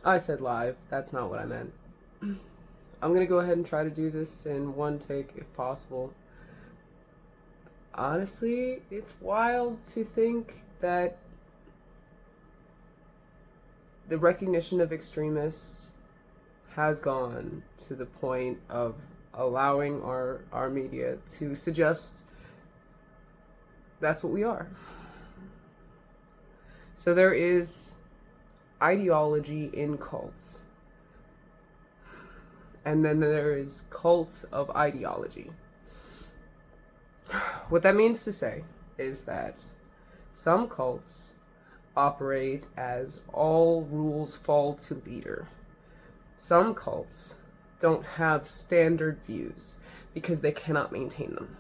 I said live. That's not what I meant. I'm gonna go ahead and try to do this in one take if possible. Honestly, it's wild to think that the recognition of extremists has gone to the point of allowing our media to suggest that's what we are. So there is ideology in cults, and then there is cults of ideology. What that means to say is that some cults operate as all rules fall to leader. Some cults don't have standard views because they cannot maintain them.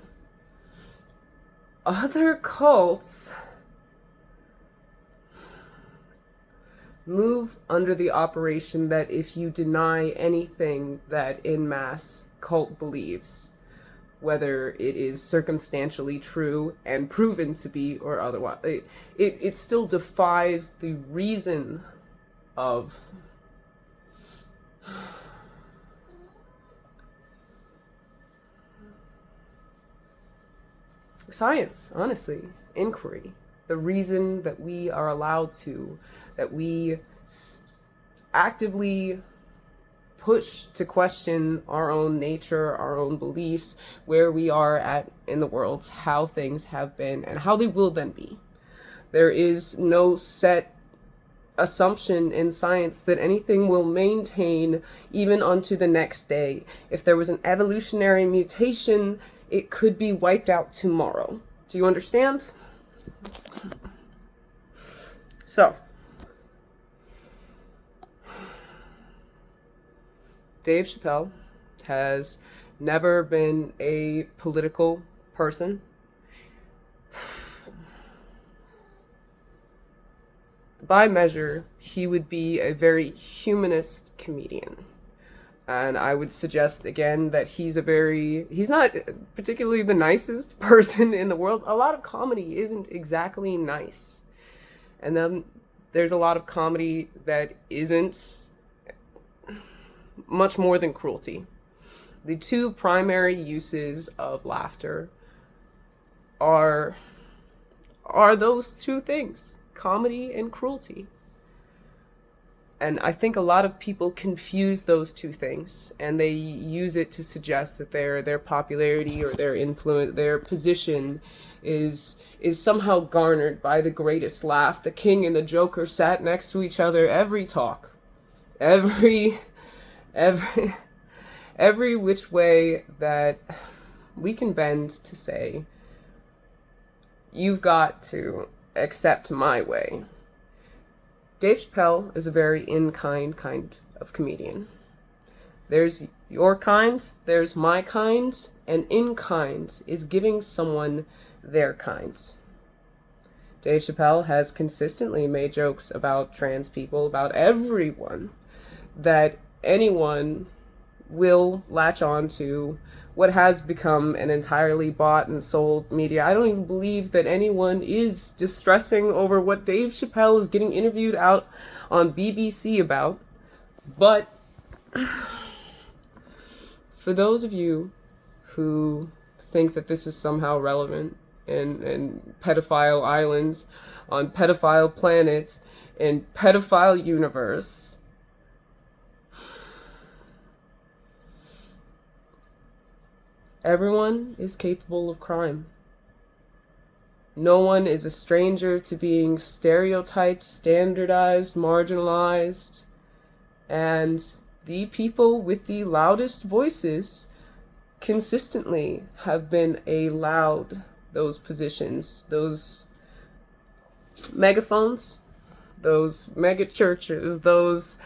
Other cults move under the operation that if you deny anything that en masse cult believes, whether it is circumstantially true and proven to be or otherwise, it still defies the reason of science, honestly, inquiry, the reason that we are allowed to, that we actively push to question our own nature, our own beliefs, where we are at in the world, how things have been, and how they will then be. There is no set assumption in science that anything will maintain even unto the next day. If there was an evolutionary mutation, it could be wiped out tomorrow. Do you understand? So, Dave Chappelle has never been a political person. By measure, he would be a very humanist comedian. And I would suggest again that he's not particularly the nicest person in the world. A lot of comedy isn't exactly nice. And then there's a lot of comedy that isn't much more than cruelty. The two primary uses of laughter are those two things, comedy and cruelty. And I think a lot of people confuse those two things, and they use it to suggest that their popularity or their influence, their position is somehow garnered by the greatest laugh. The King and the Joker sat next to each other every talk, every every every which way that we can bend to say, you've got to accept my way. Dave Chappelle is a very in-kind kind of comedian. There's your kind, there's my kind, and in-kind is giving someone their kind. Dave Chappelle has consistently made jokes about trans people, about everyone, that anyone will latch on to what has become an entirely bought and sold media. I don't even believe that anyone is distressing over what Dave Chappelle is getting interviewed out on BBC about. But for those of you who think that this is somehow relevant in pedophile islands, on pedophile planets, in pedophile universe, everyone is capable of crime. No one is a stranger to being stereotyped, standardized, marginalized, and the people with the loudest voices consistently have been allowed those positions, those megaphones, those mega churches, those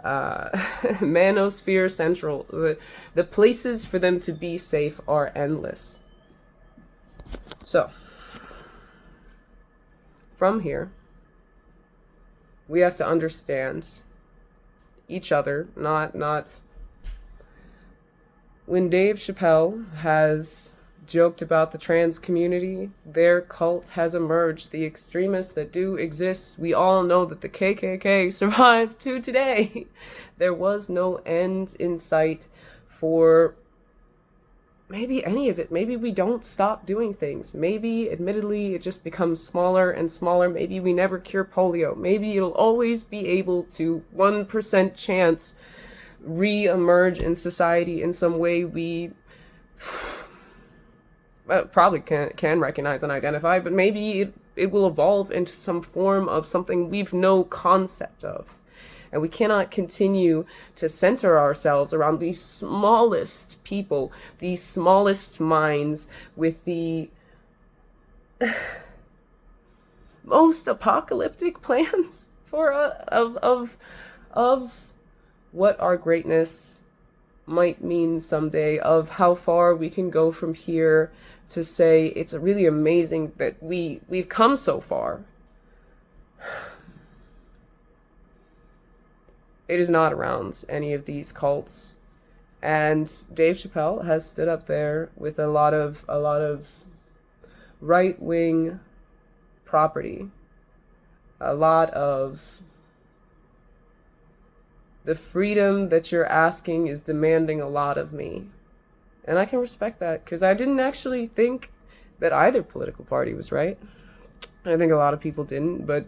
Manosphere Central. The places for them to be safe are endless. So, from here, we have to understand each other, not when Dave Chappelle has joked about the trans community, their cult has emerged. The extremists that do exist, we all know that the KKK survived to today. There was no end in sight for maybe any of it. Maybe we don't stop doing things. Maybe, admittedly, it just becomes smaller and smaller. Maybe we never cure polio. Maybe it'll always be able to 1% chance re-emerge in society in some way we probably can recognize and identify, but maybe it will evolve into some form of something we've no concept of. And we cannot continue to center ourselves around these smallest people, these smallest minds with the most apocalyptic plans for of what our greatness might mean someday, of how far we can go from here, to say it's really amazing that we've come so far. It is not around any of these cults. And Dave Chappelle has stood up there with a lot of right-wing property, a lot of the freedom that you're asking is demanding a lot of me. And I can respect that, because I didn't actually think that either political party was right. I think a lot of people didn't, but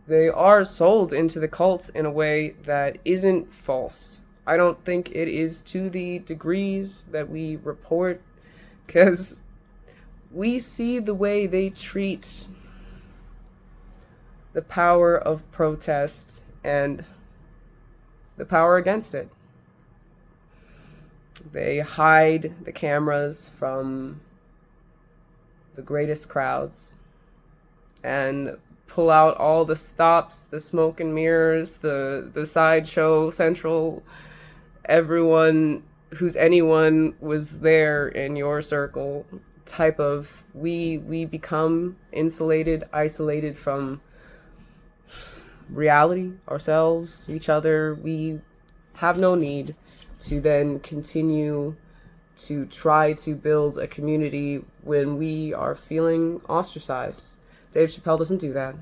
they are sold into the cult in a way that isn't false. I don't think it is to the degrees that we report, because we see the way they treat the power of protest and the power against it. They hide the cameras from the greatest crowds and pull out all the stops, the smoke and mirrors, the sideshow central, everyone who's anyone was there in your circle type of, we become insulated, isolated from reality, ourselves, each other. We have no need to then continue to try to build a community when we are feeling ostracized. Dave Chappelle doesn't do that.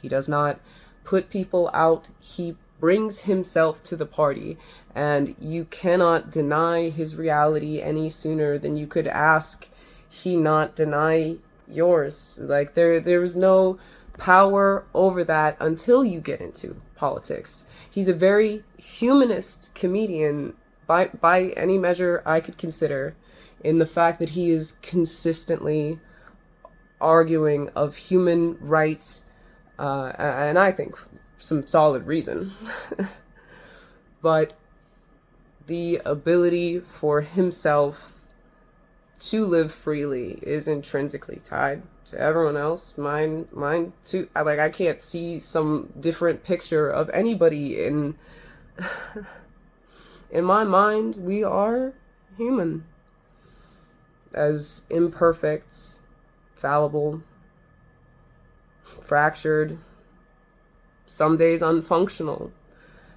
He does not put people out. He brings himself to the party, and you cannot deny his reality any sooner than you could ask he not deny yours. Like, there is no power over that until you get into politics. He's a very humanist comedian by any measure I could consider, in the fact that he is consistently arguing of human rights, and I think some solid reason. But the ability for himself to live freely is intrinsically tied to everyone else. Mine too. I can't see some different picture of anybody in in my mind. We are human, as imperfect, fallible, fractured, some days unfunctional.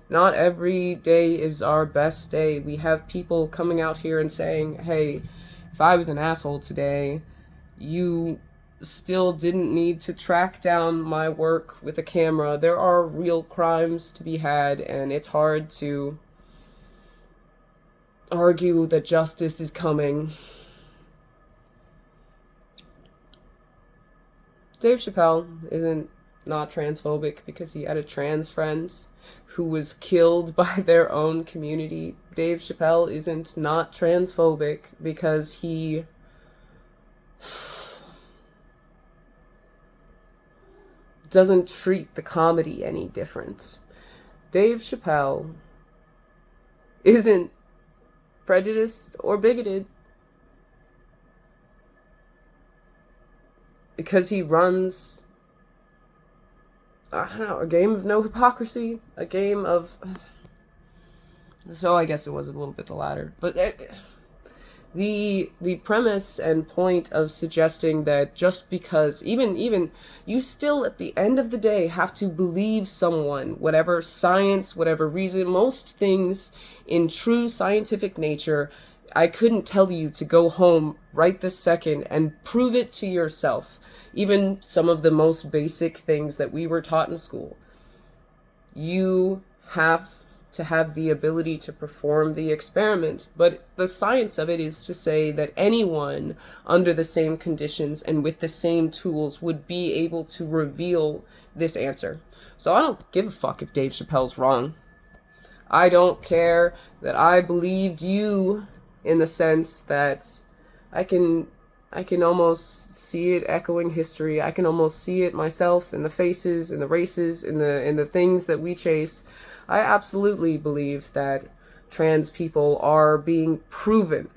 Not every day is our best day. We have people coming out here and saying, hey, if I was an asshole today, you still didn't need to track down my work with a camera. There are real crimes to be had, and it's hard to argue that justice is coming. Dave Chappelle isn't not transphobic because he had a trans friend who was killed by their own community. Dave Chappelle isn't not transphobic because he doesn't treat the comedy any different. Dave Chappelle isn't prejudiced or bigoted because he runs, I don't know, a game of no hypocrisy, a game of, so I guess it was a little bit the latter. But the premise and point of suggesting that just because, even you still at the end of the day have to believe someone, whatever science, whatever reason, most things in true scientific nature I couldn't tell you to go home right this second and prove it to yourself. Even some of the most basic things that we were taught in school. You have to have the ability to perform the experiment. But the science of it is to say that anyone under the same conditions and with the same tools would be able to reveal this answer. So I don't give a fuck if Dave Chappelle's wrong. I don't care that I believed you in the sense that I can almost see it echoing history. I can almost see it myself in the faces, in the races, in the things that we chase. I absolutely believe that trans people are being proven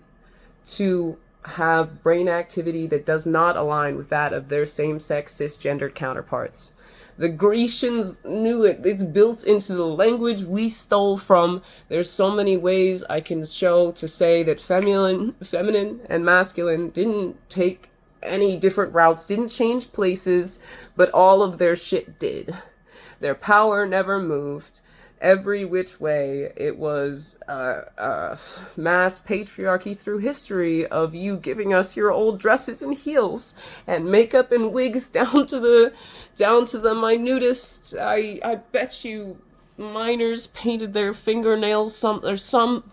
to have brain activity that does not align with that of their same-sex cisgendered counterparts. The Grecians knew it. It's built into the language we stole from. There's so many ways I can show to say that feminine and masculine didn't take any different routes, didn't change places, but all of their shit did. Their power never moved. Every which way, it was mass patriarchy through history of you giving us your old dresses and heels and makeup and wigs down to the minutest. I bet you minors painted their fingernails some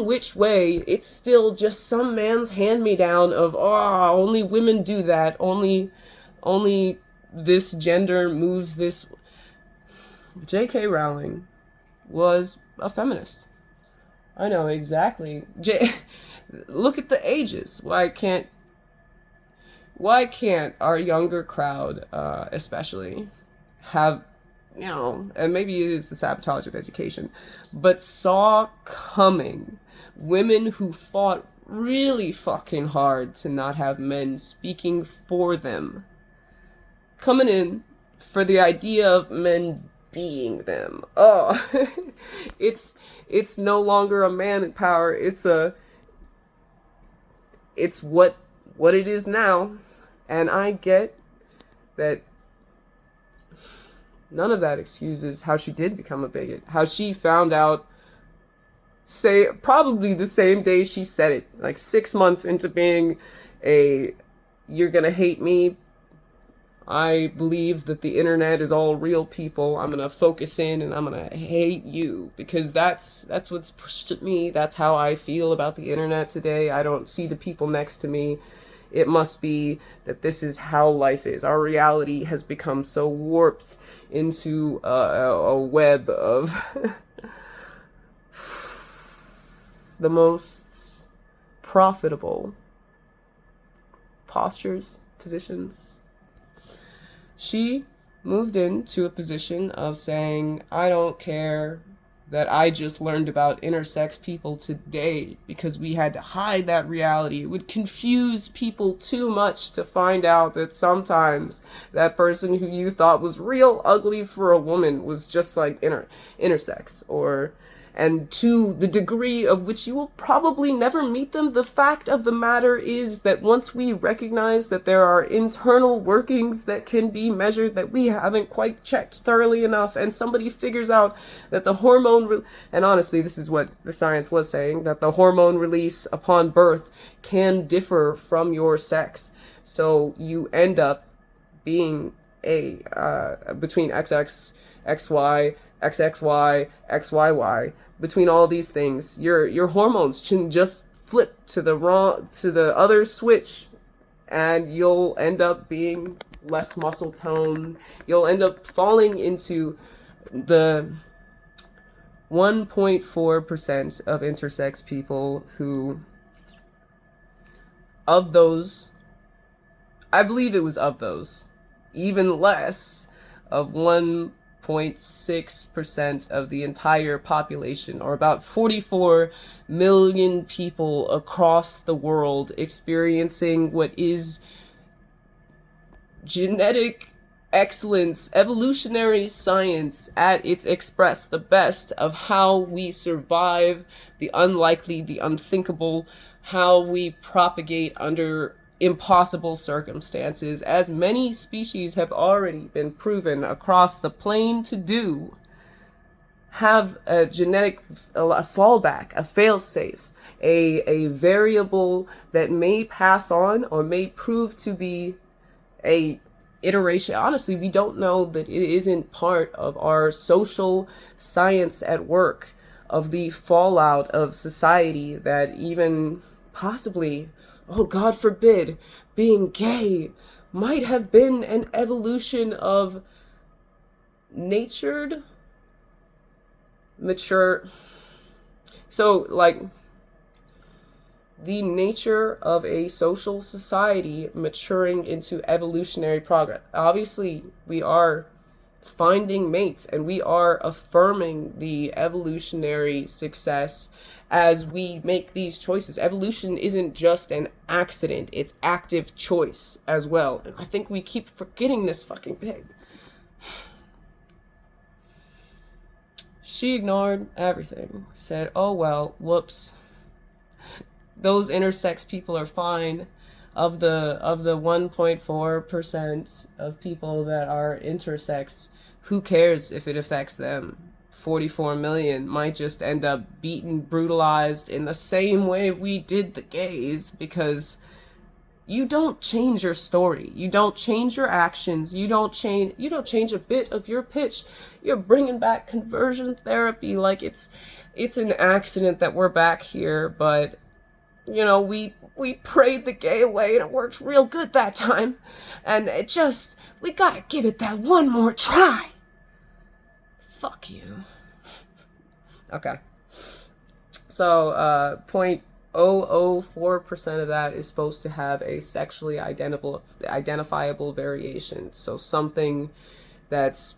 which way. It's still just some man's hand-me-down of only women do that. Only this gender moves this. J.K. Rowling was a feminist. I know exactly. Look at the ages. Why can't our younger crowd, especially, have, and maybe it is the sabotage of education, but saw coming women who fought really fucking hard to not have men speaking for them, coming in for the idea of men being them. It's no longer a man in power. It's what it is now. And I get that none of that excuses how she did become a bigot. How she found out, probably the same day she said it, like 6 months into being you're gonna hate me. I believe that the internet is all real people. I'm gonna focus in and I'm gonna hate you because that's what's pushed at me. That's how I feel about the internet today. I don't see the people next to me. It must be that this is how life is. Our reality has become so warped into a web of the most profitable postures, positions. She moved into a position of saying, I don't care that I just learned about intersex people today because we had to hide that reality. It would confuse people too much to find out that sometimes that person who you thought was real ugly for a woman was just like intersex, and to the degree of which you will probably never meet them. The fact of the matter is that once we recognize that there are internal workings that can be measured that we haven't quite checked thoroughly enough, and somebody figures out that the hormone, and honestly, this is what the science was saying, that the hormone release upon birth can differ from your sex. So you end up being between XX, XY, XXY, XYY, between all these things, your hormones can just flip to the other switch, and you'll end up being less muscle tone. You'll end up falling into the 1.4% of intersex people who, of those, I believe it was of those, even less of 1.6% of the entire population, or about 44 million people across the world experiencing what is genetic excellence, evolutionary science at its express, the best of how we survive the unlikely, the unthinkable, how we propagate under impossible circumstances, as many species have already been proven across the plane to do, have a genetic fallback, a fail-safe. a variable that may pass on or may prove to be a iteration. Honestly, we don't know that it isn't part of our social science at work, of the fallout of society, that even possibly, oh God forbid, being gay might have been an evolution of natured, mature. So, like, the nature of a social society maturing into evolutionary progress. Obviously, we are finding mates and we are affirming the evolutionary success as we make these choices. Evolution isn't just an accident, it's active choice as well. And I think we keep forgetting this fucking thing. She ignored everything, said, oh well, whoops. Those intersex people are fine. Of the 1.4% of people that are intersex, who cares if it affects them? 44 million might just end up beaten, brutalized in the same way we did the gays, because you don't change your story. You don't change your actions. You don't change a bit of your pitch. You're bringing back conversion therapy like it's an accident that we're back here, but you know, we prayed the gay away and it worked real good that time. And we gotta give it that one more try. Fuck you. Okay. So, 0.004% of that is supposed to have a sexually identifiable variation. So something that's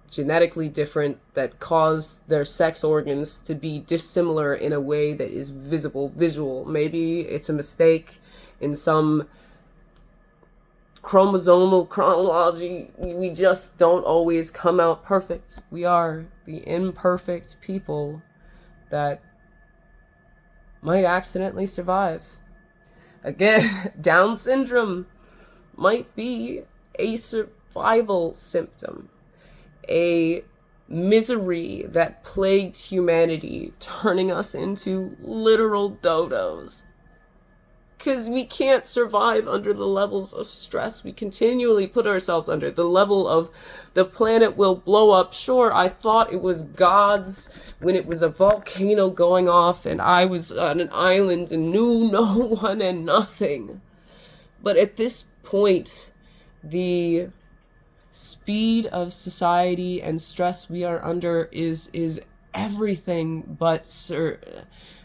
genetically different, that cause their sex organs to be dissimilar in a way that is visual. Maybe it's a mistake in some chromosomal chronology. We just don't always come out perfect. We are the imperfect people that might accidentally survive. Again, Down syndrome might be a survival symptom, a misery that plagued humanity, turning us into literal dodos. Because we can't survive under the levels of stress we continually put ourselves under. The level of the planet will blow up. Sure, I thought it was God's when it was a volcano going off and I was on an island and knew no one and nothing. But at this point, the speed of society and stress we are under is everything but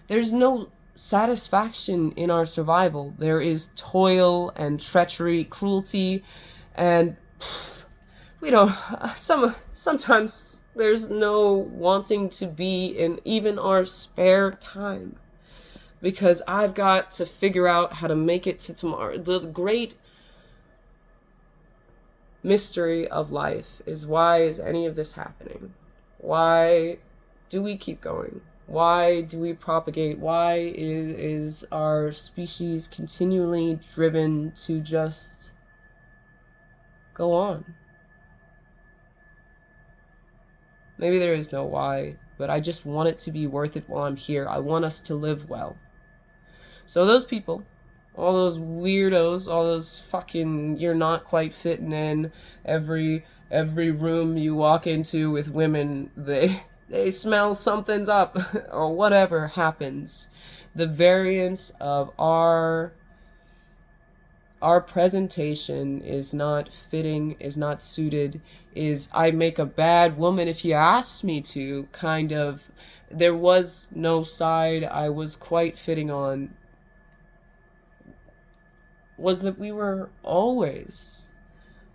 there's no satisfaction in our survival. There is toil and treachery, cruelty, and sometimes there's no wanting to be in even our spare time, because I've got to figure out how to make it to tomorrow. The great mystery of life is, why is any of this happening? Why do we keep going? Why do we propagate? Why is our species continually driven to just go on? Maybe there is no why, but I just want it to be worth it while I'm here. I want us to live well. So those people, all those weirdos, all those fucking, you're not quite fitting in, every room you walk into with women, they smell something's up, or whatever happens. The variance of our presentation is not fitting, is not suited, is I make a bad woman if you asked me to, kind of. There was no side I was quite fitting on. Was that we were always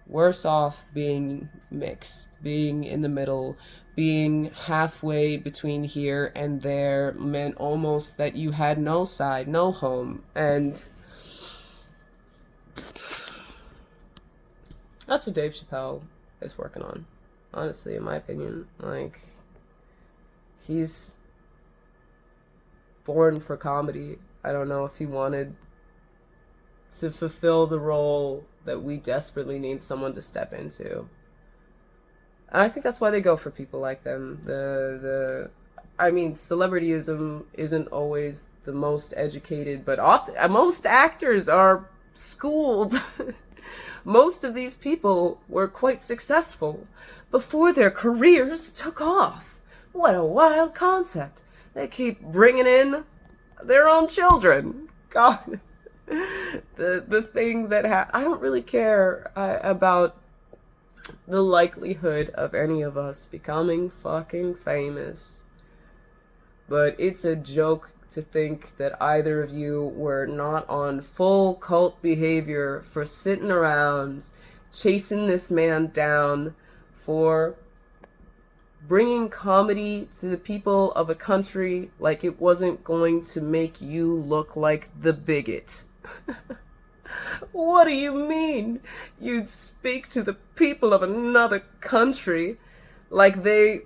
worse off being mixed, being in the middle, being halfway between here and there meant almost that you had no side, no home. And that's what Dave Chappelle is working on, honestly, in my opinion. Like, he's born for comedy. I don't know if he wanted to fulfill the role that we desperately need someone to step into. And I think that's why they go for people like them. The I mean, celebrityism isn't always the most educated, but often most actors are schooled. Most of these people were quite successful before their careers took off. What a wild concept. They keep bringing in their own children. God. The thing that I don't really care about the likelihood of any of us becoming fucking famous. But it's a joke to think that either of you were not on full cult behavior for sitting around chasing this man down for bringing comedy to the people of a country like it wasn't going to make you look like the bigot. What do you mean? You'd speak to the people of another country like they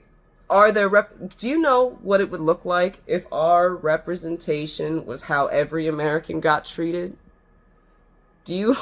are their Do you know what it would look like if our representation was how every American got treated? Do you